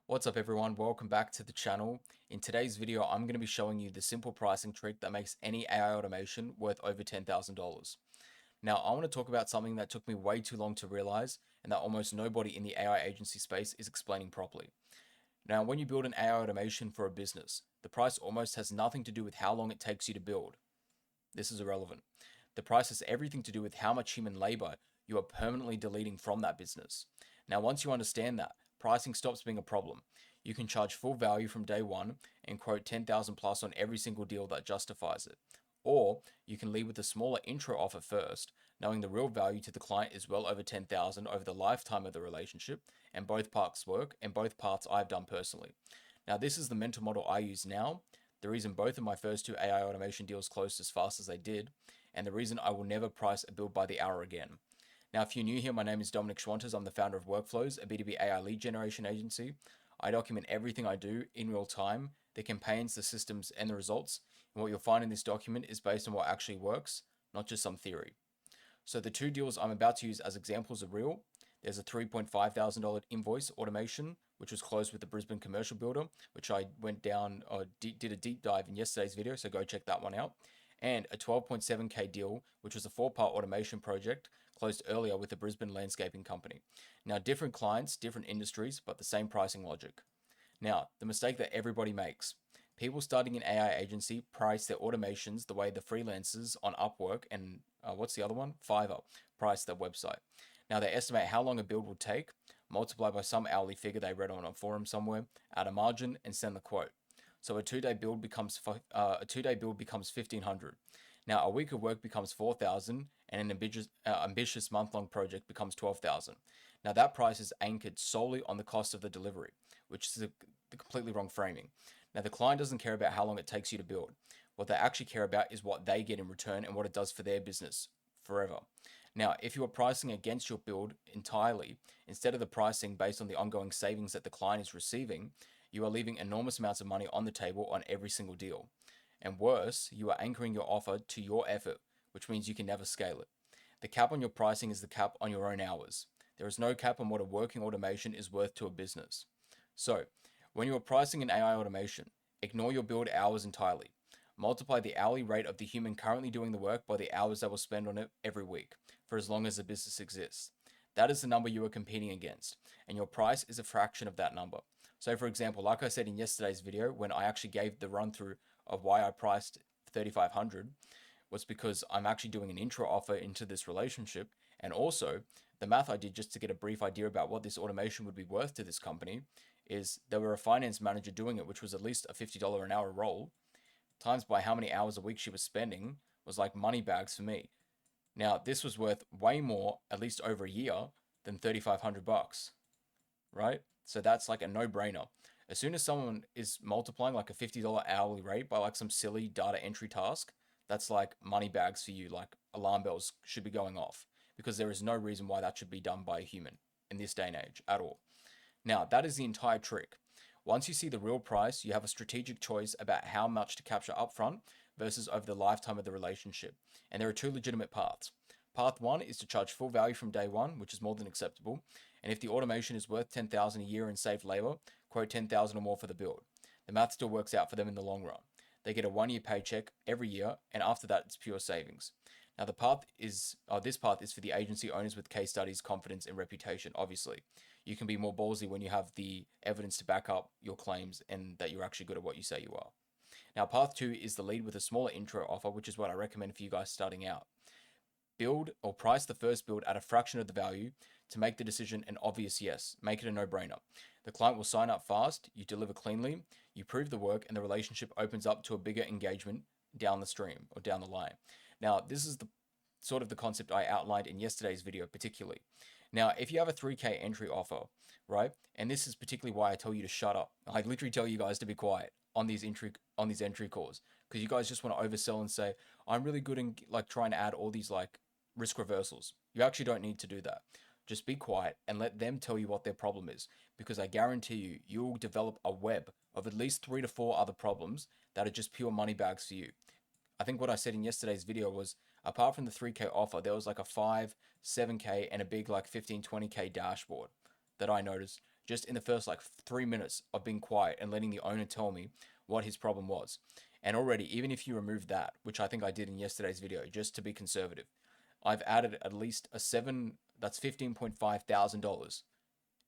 What's up everyone, welcome back to the channel. In today's video, I'm going to be showing you the simple pricing trick that makes any AI automation worth over $10,000. Now, I want to talk about something that took me way too long to realize and that almost nobody in the AI agency space is explaining properly. Now, when you build an AI automation for a business, the price almost has nothing to do with how long it takes you to build. This is irrelevant. The price has everything to do with how much human labor you are permanently deleting from that business. Now, once you understand that, pricing stops being a problem. You can charge full value from day one and quote 10,000 plus on every single deal that justifies it. Or you can lead with a smaller intro offer first, knowing the real value to the client is well over 10,000 over the lifetime of the relationship, and both parts work and both parts I've done personally. Now, this is the mental model I use now, the reason both of my first two AI automation deals closed as fast as they did, and the reason I will never price a build by the hour again. Now, if you're new here, my name is Dominic Schwantes. I'm the founder of Workflows, a B2B AI lead generation agency. I document everything I do in real time, the campaigns, the systems, and the results. And what you'll find in this document is based on what actually works, not just some theory. So the two deals I'm about to use as examples are real. There's a $3,500 invoice automation, which was closed with the Brisbane Commercial Builder, which I went down or did a deep dive in yesterday's video, so go check that one out. And a 12.7K deal, which was a 4-part automation project closed earlier with the Brisbane Landscaping Company. Now, different clients, different industries, but the same pricing logic. Now, the mistake that everybody makes. People starting an AI agency price their automations the way the freelancers on Upwork and what's the other one? Fiverr price their website. Now, they estimate how long a build will take, multiply by some hourly figure they read on a forum somewhere, add a margin, and send the quote. So a two-day build becomes 1,500. Now, a week of work becomes 4,000, and an ambitious month-long project becomes 12,000. Now, that price is anchored solely on the cost of the delivery, which is the completely wrong framing. Now, the client doesn't care about how long it takes you to build. What they actually care about is what they get in return and what it does for their business forever. Now, if you are pricing against your build entirely, instead of the pricing based on the ongoing savings that the client is receiving, you are leaving enormous amounts of money on the table on every single deal. And worse, you are anchoring your offer to your effort, which means you can never scale it. The cap on your pricing is the cap on your own hours. There is no cap on what a working automation is worth to a business. So, when you are pricing an AI automation, ignore your build hours entirely. Multiply the hourly rate of the human currently doing the work by the hours they will spend on it every week, for as long as the business exists. That is the number you are competing against, and your price is a fraction of that number. So, for example, like I said in yesterday's video, when I actually gave the run through of why I priced 3,500, was because I'm actually doing an intro offer into this relationship, and also the math I did just to get a brief idea about what this automation would be worth to this company is there were a finance manager doing it, which was at least a $50 an hour role, times by how many hours a week she was spending was like money bags for me. Now, this was worth way more, at least over a year, than 3,500 bucks, right? So that's like a no-brainer. As soon as someone is multiplying like a $50 hourly rate by like some silly data entry task, that's like money bags for you, like alarm bells should be going off because there is no reason why that should be done by a human in this day and age at all. Now, that is the entire trick. Once you see the real price, you have a strategic choice about how much to capture upfront versus over the lifetime of the relationship. And there are two legitimate paths. Path one is to charge full value from day one, which is more than acceptable. And if the automation is worth 10,000 a year in saved labor, quote 10,000 or more for the build. The math still works out for them in the long run. They get a 1 year paycheck every year, and after that, it's pure savings. Now, this path is for the agency owners with case studies, confidence, and reputation. Obviously, you can be more ballsy when you have the evidence to back up your claims and that you're actually good at what you say you are. Now, path two is the lead with a smaller intro offer, which is what I recommend for you guys starting out. Build or price the first build at a fraction of the value to make the decision an obvious yes. Make it a no-brainer. The client will sign up fast, you deliver cleanly, you prove the work, and the relationship opens up to a bigger engagement down the stream or down the line. Now, this is the sort of the concept I outlined in yesterday's video particularly. Now, if you have a 3K entry offer, right, and this is particularly why I tell you to shut up. I literally tell you guys to be quiet on these entry calls because you guys just want to oversell and say I'm really good in like trying to add all these like risk reversals. You actually don't need to do that. Just be quiet and let them tell you what their problem is because I guarantee you, you'll develop a web of at least 3 to 4 other problems that are just pure money bags for you. I think what I said in yesterday's video was apart from the 3K offer, there was like a 5, 7K and a big like 15, 20K dashboard that I noticed just in the first like 3 minutes of being quiet and letting the owner tell me what his problem was. And already, even if you remove that, which I think I did in yesterday's video, just to be conservative, I've added at least a seven, that's $15,500.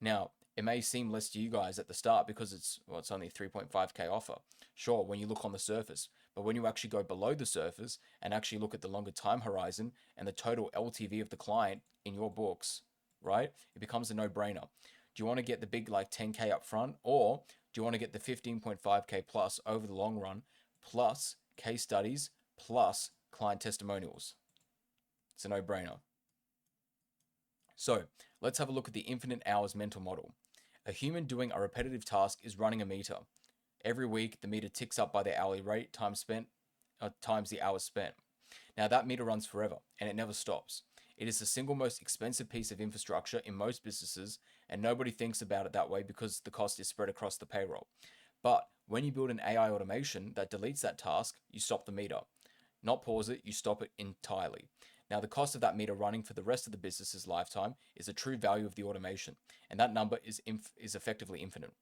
Now, it may seem less to you guys at the start because it's only a 3.5k offer. Sure, when you look on the surface, but when you actually go below the surface and actually look at the longer time horizon and the total LTV of the client in your books, right? It becomes a no-brainer. Do you want to get the big like 10k up front, or do you want to get the 15.5k plus over the long run, plus case studies, plus client testimonials? It's a no-brainer. So let's have a look at the infinite hours mental model. A human doing a repetitive task is running a meter. Every week, the meter ticks up by the hourly rate times the hours spent. Now that meter runs forever and it never stops. It is the single most expensive piece of infrastructure in most businesses, and nobody thinks about it that way because the cost is spread across the payroll. But when you build an AI automation that deletes that task, you stop the meter. Not pause it, you stop it entirely. Now, the cost of that meter running for the rest of the business's lifetime is the true value of the automation, and that number is effectively infinite.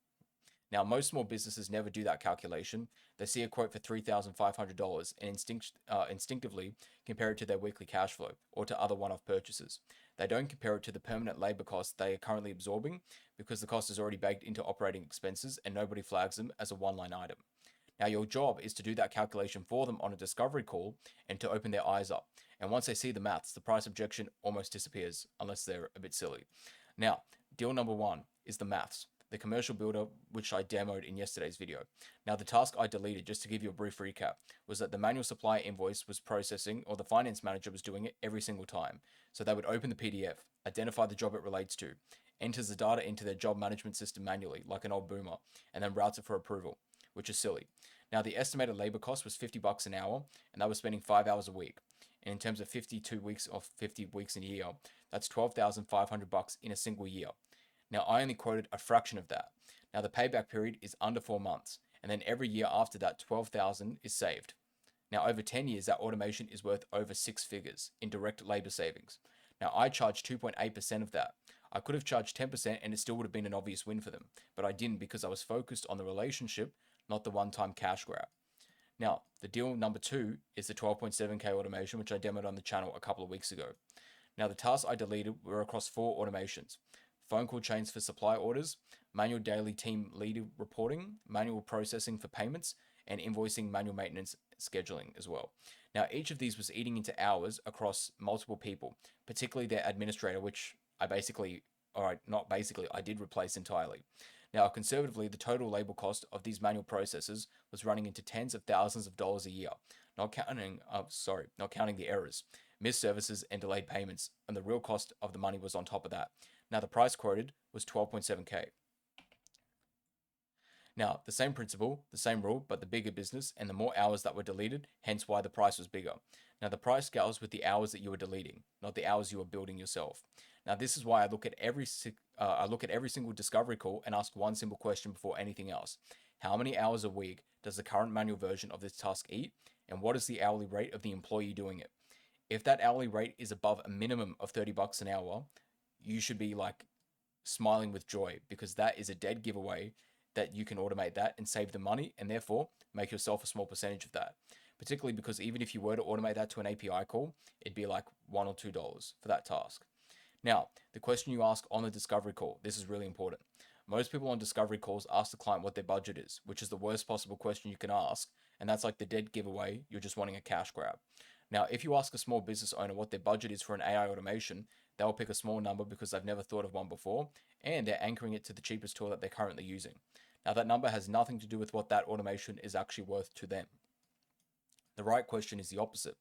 Now, most small businesses never do that calculation. They see a quote for $3,500 and instinctively compare it to their weekly cash flow or to other one-off purchases. They don't compare it to the permanent labor costs they are currently absorbing because the cost is already baked into operating expenses and nobody flags them as a one-line item. Now, your job is to do that calculation for them on a discovery call and to open their eyes up. And once they see the maths, the price objection almost disappears, unless they're a bit silly. Now, deal number one is the maths, the commercial builder, which I demoed in yesterday's video. Now, the task I deleted, just to give you a brief recap, was that the manual supplier invoice was processing, or the finance manager was doing it every single time. So they would open the PDF, identify the job it relates to, enters the data into their job management system manually, like an old boomer, and then routes it for approval, which is silly. Now, the estimated labor cost was $50 an hour, and they were spending 5 hours a week. And in terms of 52 weeks or 50 weeks in a year, that's $12,500 in a single year. Now, I only quoted a fraction of that. Now, the payback period is under 4 months, and then every year after that, 12,000 is saved. Now, over 10 years, that automation is worth over 6 figures in direct labor savings. Now, I charged 2.8% of that. I could have charged 10% and it still would have been an obvious win for them, but I didn't because I was focused on the relationship, not the one-time cash grab. Now, the deal number two is the 12.7k automation, which I demoed on the channel a couple of weeks ago. Now, the tasks I deleted were across 4 automations: phone call chains for supply orders, manual daily team leader reporting, manual processing for payments, and invoicing, manual maintenance, scheduling as well. Now, each of these was eating into hours across multiple people, particularly their administrator, which I did replace entirely. Now, conservatively, the total labor cost of these manual processes was running into tens of thousands of dollars a year, not counting the errors, missed services, and delayed payments, and the real cost of the money was on top of that. Now, the price quoted was 12.7k. Now, the same principle, the same rule, but the bigger business and the more hours that were deleted, hence why the price was bigger. Now, the price scales with the hours that you were deleting, not the hours you were building yourself. Now, this is why I look at every single discovery call and ask one simple question before anything else. How many hours a week does the current manual version of this task eat, and what is the hourly rate of the employee doing it? If that hourly rate is above a minimum of $30 an hour, you should be like smiling with joy, because that is a dead giveaway that you can automate that and save the money and therefore make yourself a small percentage of that. Particularly because even if you were to automate that to an API call, it'd be like $1 or $2 for that task. Now, the question you ask on the discovery call, this is really important. Most people on discovery calls ask the client what their budget is, which is the worst possible question you can ask, and that's like the dead giveaway, you're just wanting a cash grab. Now, if you ask a small business owner what their budget is for an AI automation, they'll pick a small number because they've never thought of one before, and they're anchoring it to the cheapest tool that they're currently using. Now, that number has nothing to do with what that automation is actually worth to them. The right question is the opposite.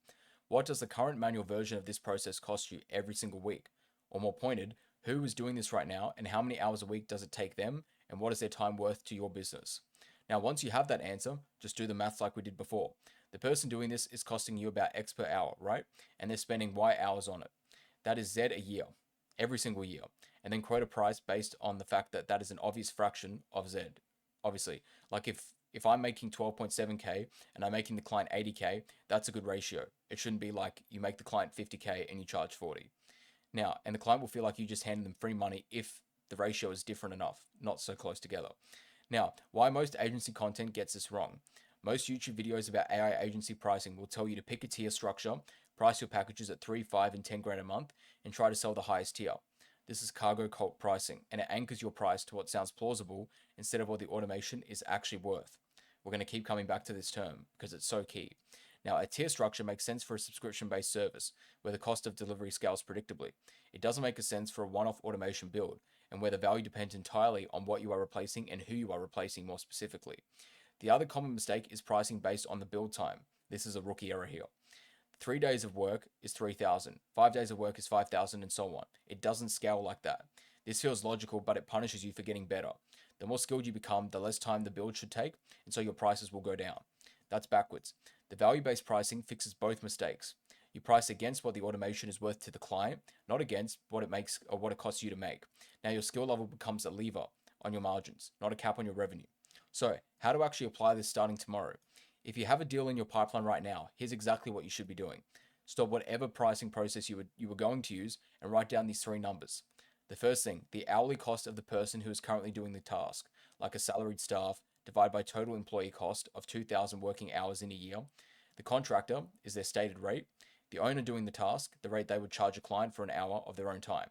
What does the current manual version of this process cost you every single week? Or more pointed, who is doing this right now and how many hours a week does it take them, and what is their time worth to your business? Now, once you have that answer, just do the maths like we did before. The person doing this is costing you about X per hour, right? And they're spending Y hours on it. That is Z a year, every single year. And then quote a price based on the fact that that is an obvious fraction of Z. Obviously, like if I'm making 12.7k and I'm making the client 80k, that's a good ratio. It shouldn't be like you make the client 50k and you charge 40. Now, and the client will feel like you just handed them free money if the ratio is different enough, not so close together. Now, why most agency content gets this wrong. Most YouTube videos about AI agency pricing will tell you to pick a tier structure, price your packages at 3, 5, and 10 grand a month, and try to sell the highest tier. This is cargo cult pricing, and it anchors your price to what sounds plausible instead of what the automation is actually worth. We're going to keep coming back to this term because it's so key. Now, a tier structure makes sense for a subscription-based service where the cost of delivery scales predictably. It doesn't make sense for a one-off automation build and where the value depends entirely on what you are replacing and who you are replacing more specifically. The other common mistake is pricing based on the build time. This is a rookie error here. 3 days of work is 3,000, 5 days of work is 5,000, and so on. It doesn't scale like that. This feels logical, but it punishes you for getting better. The more skilled you become, the less time the build should take, and so your prices will go down. That's backwards. The value-based pricing fixes both mistakes. You price against what the automation is worth to the client, not against what it makes or what it costs you to make. Now your skill level becomes a lever on your margins, not a cap on your revenue. So, how to actually apply this starting tomorrow? If you have a deal in your pipeline right now, here's exactly what you should be doing. Stop whatever pricing process you were going to use and write down these 3 numbers. The first thing, the hourly cost of the person who is currently doing the task, like a salaried staff, divided by total employee cost of 2,000 working hours in a year. The contractor is their stated rate. The owner doing the task, the rate they would charge a client for an hour of their own time.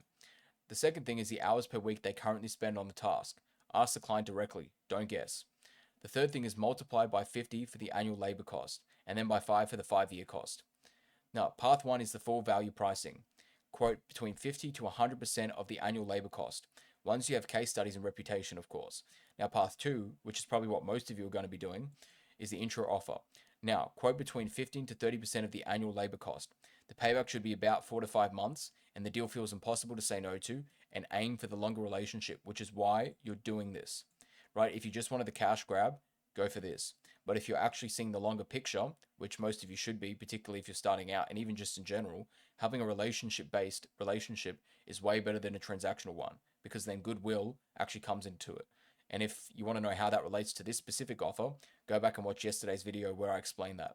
The second thing is the hours per week they currently spend on the task. Ask the client directly, don't guess. The third thing is multiply by 50 for the annual labor cost, and then by 5 for the 5-year cost. Now, path 1 is the full value pricing. Quote, between 50 to 100% of the annual labor cost. Once you have case studies and reputation, of course. Now, path 2, which is probably what most of you are going to be doing, is the intro offer. Now, quote between 15 to 30% of the annual labor cost. The payback should be about 4 to 5 months, and the deal feels impossible to say no to, and aim for the longer relationship, which is why you're doing this. Right? If you just wanted the cash grab, go for this. But if you're actually seeing the longer picture, which most of you should be, particularly if you're starting out and even just in general, having a relationship-based relationship is way better than a transactional one because then goodwill actually comes into it. And if you want to know how that relates to this specific offer, go back and watch yesterday's video where I explained that.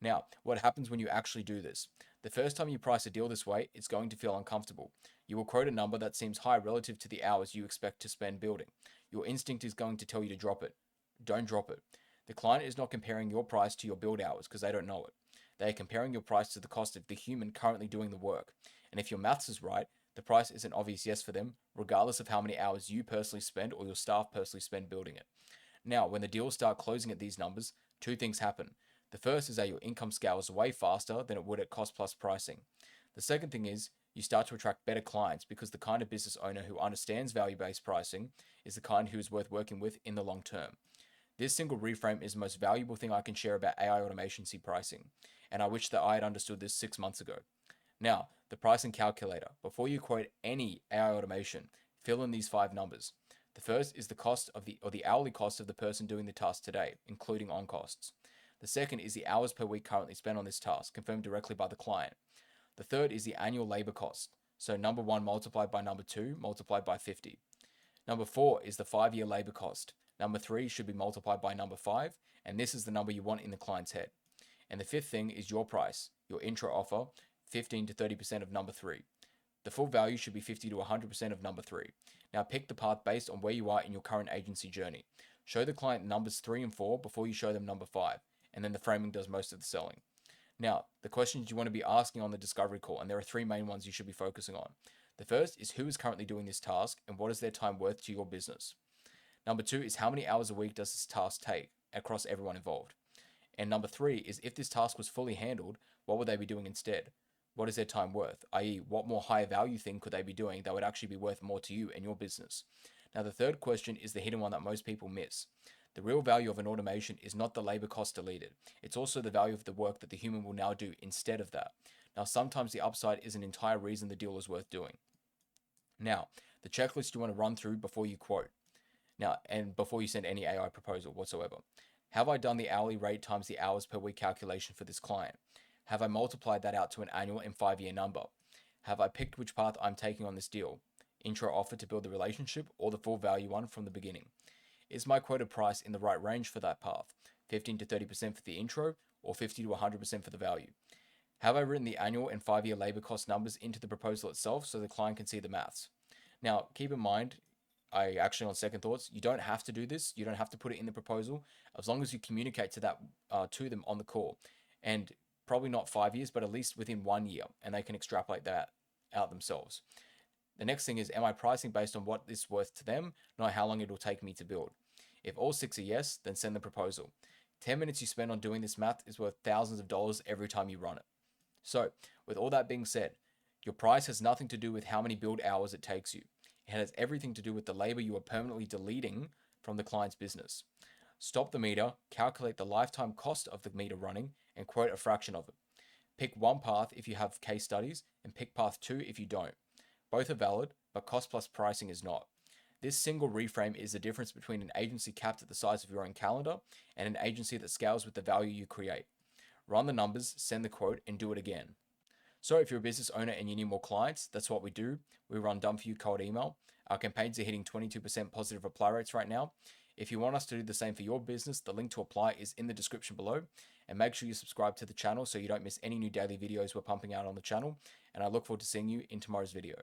Now, what happens when you actually do this? The first time you price a deal this way, it's going to feel uncomfortable. You will quote a number that seems high relative to the hours you expect to spend building. Your instinct is going to tell you to drop it. Don't drop it. The client is not comparing your price to your build hours because they don't know it. They are comparing your price to the cost of the human currently doing the work. And if your maths is right, the price is an obvious yes for them, regardless of how many hours you personally spend or your staff personally spend building it. Now, when the deals start closing at these numbers, 2 things happen. The first is that your income scales way faster than it would at cost plus pricing. The second thing is you start to attract better clients because the kind of business owner who understands value-based pricing is the kind who is worth working with in the long term. This single reframe is the most valuable thing I can share about AI automation pricing, and I wish that I had understood this 6 months ago. Now, the pricing calculator. Before you quote any AI automation, fill in these 5 numbers. The first is the cost of the hourly cost of the person doing the task today, including on costs. The second is the hours per week currently spent on this task, confirmed directly by the client. The third is the annual labor cost. So number 1 multiplied by number 2 multiplied by 50. Number 4 is the 5-year labor cost. Number 3 should be multiplied by number 5, and this is the number you want in the client's head. And the fifth thing is your price, your intro offer, 15 to 30% of number 3. The full value should be 50 to 100% of number 3. Now pick the path based on where you are in your current agency journey. Show the client numbers 3 and 4 before you show them number 5, and then the framing does most of the selling. Now, the questions you want to be asking on the discovery call, and there are 3 main ones you should be focusing on. The first is who is currently doing this task and what is their time worth to your business. Number 2 is how many hours a week does this task take across everyone involved. And number 3 is if this task was fully handled, what would they be doing instead? What is their time worth? I.e., what more higher value thing could they be doing that would actually be worth more to you and your business? Now, the third question is the hidden one that most people miss. The real value of an automation is not the labor cost deleted. It's also the value of the work that the human will now do instead of that. Now, sometimes the upside is an entire reason the deal is worth doing. Now, the checklist you want to run through before you quote. Now, and before you send any AI proposal whatsoever. Have I done the hourly rate times the hours per week calculation for this client? Have I multiplied that out to an annual and 5-year number? Have I picked which path I'm taking on this deal? Intro offer to build the relationship or the full value one from the beginning? Is my quoted price in the right range for that path? 15 to 30% for the intro or 50 to 100% for the value? Have I written the annual and 5-year labor cost numbers into the proposal itself so the client can see the maths? Now, keep in mind, I actually, on second thoughts, you don't have to do this. You don't have to put it in the proposal, as long as you communicate to them on the call, and probably not 5 years, but at least within 1 year, and they can extrapolate that out themselves. The next thing is, am I pricing based on what it's worth to them, not how long it will take me to build? If all six are yes, then send the proposal. 10 minutes you spend on doing this math is worth thousands of dollars every time you run it. So, with all that being said, your price has nothing to do with how many build hours it takes you. It has everything to do with the labor you are permanently deleting from the client's business. Stop the meter, calculate the lifetime cost of the meter running, and quote a fraction of it. Pick one path if you have case studies, and pick path two if you don't. Both are valid, but cost plus pricing is not. This single reframe is the difference between an agency capped at the size of your own calendar and an agency that scales with the value you create. Run the numbers, send the quote, and do it again. So if you're a business owner and you need more clients, that's what we do. We run Done For You cold email. Our campaigns are hitting 22% positive reply rates right now. If you want us to do the same for your business, the link to apply is in the description below. And make sure you subscribe to the channel so you don't miss any new daily videos we're pumping out on the channel. And I look forward to seeing you in tomorrow's video.